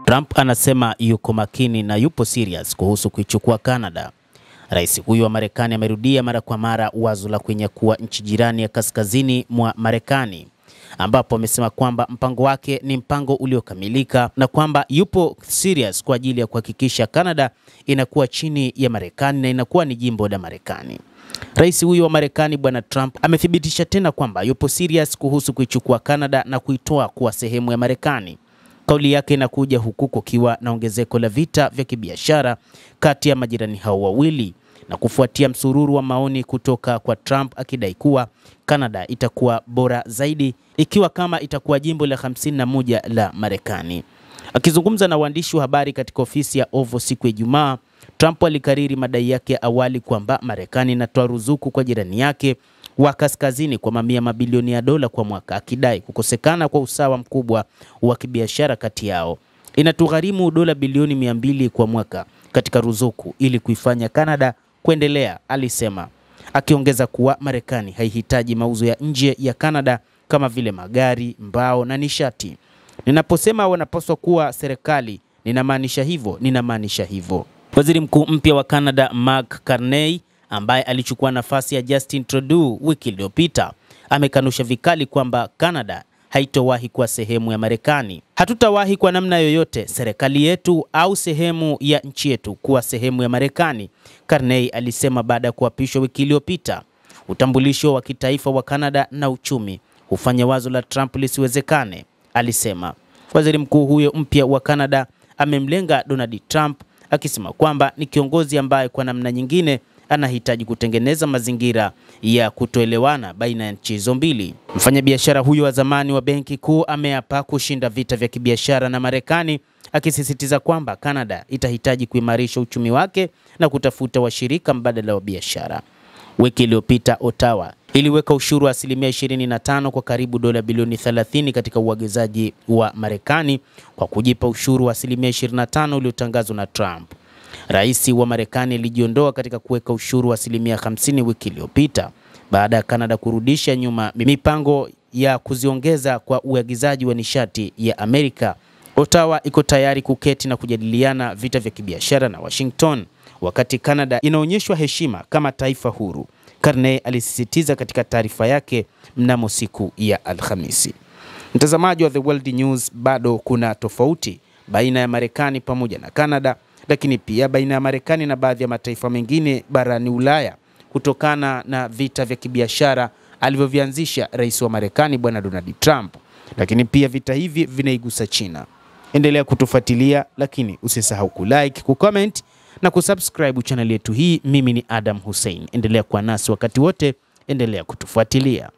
Trump anasema yuko makini na yupo serious kuhusu kuichukua Canada. Rais huyu wa Marekani amerudia mara kwa mara wazo la kuinyakua nchi jirani ya kaskazini mwa Marekani, ambapo amesema kwamba mpango wake ni mpango uliokamilika na kwamba yupo serious kwa ajili ya kuhakikisha Canada inakuwa chini ya Marekani na inakuwa ni jimbo la Marekani. Rais huyu wa Marekani Bwana Trump amethibitisha tena kwamba yupo serious kuhusu kuichukua Canada na kuitoa kuwa sehemu ya Marekani. Kauli yake inakuja huku kukiwa na ongezeko la vita vya kibiashara kati ya majirani hao wawili na kufuatia msururu wa maoni kutoka kwa Trump akidai kuwa Canada itakuwa bora zaidi ikiwa kama itakuwa jimbo la 51 la Marekani. Akizungumza na waandishi wa habari katika ofisi ya Oval siku ya Ijumaa, Trump alikariri madai yake ya awali kwamba Marekani inatoa ruzuku kwa jirani yake wa kaskazini kwa mamia mabilioni ya dola kwa mwaka, akidai kukosekana kwa usawa mkubwa wa kibiashara kati yao. Inatugharimu dola bilioni 200 kwa mwaka katika ruzuku ili kuifanya Canada kuendelea, alisema, akiongeza kuwa Marekani haihitaji mauzo ya nje ya Canada kama vile magari, mbao na nishati. Ninaposema wanapaswa kuwa serikali, ninamaanisha hivyo. Waziri Mkuu mpya wa Canada Mark Carney, ambaye alichukua nafasi ya Justin Trudeau wiki iliyopita, amekanusha vikali kwamba Canada haitowahi kuwa sehemu ya Marekani. Hatutawahi kwa namna yoyote serikali yetu au sehemu ya nchi yetu kuwa sehemu ya Marekani, Carney alisema baada ya kuapishwa wiki iliyopita. Utambulisho wa kitaifa wa Canada na uchumi hufanya wazo la Trump lisiwezekane, alisema. Waziri mkuu huyo mpya wa Canada amemlenga Donald Trump akisema kwamba ni kiongozi ambaye kwa namna nyingine anahitaji kutengeneza mazingira ya kutoelewana baina ya nchi hizo mbili. Mfanyabiashara huyo wa zamani wa benki kuu ameapa kushinda vita vya kibiashara na Marekani, akisisitiza kwamba Canada itahitaji kuimarisha uchumi wake na kutafuta washirika mbadala wa biashara. Wiki iliyopita Ottawa iliweka ushuru wa 25% kwa karibu dola bilioni 30 katika uagizaji wa Marekani kwa kujipa ushuru wa 25% uliotangazwa na Trump. Rais wa Marekani alijiondoa katika kuweka ushuru wa 50% wiki iliyopita baada ya Canada kurudisha nyuma mipango ya kuziongeza kwa uagizaji wa nishati ya Amerika. Ottawa iko tayari kuketi na kujadiliana vita vya kibiashara na Washington, wakati Canada inaonyeshwa heshima kama taifa huru, Carney alisisitiza katika taarifa yake mnamo siku ya Alhamisi. Mtazamaji wa The World News, bado kuna tofauti baina ya Marekani pamoja na Canada, lakini pia baina ya Marekani na baadhi ya mataifa mengine barani Ulaya kutokana na vita vya kibiashara alivyovianzisha rais wa Marekani Bwana Donald Trump. Lakini pia vita hivi vinaigusa China. Endelea kutufuatilia, lakini usisahau kulike, kucomment na kusubscribe channel yetu hii. Mimi ni Adam Hussein. Endelea kuwa nasi wakati wote, endelea kutufuatilia.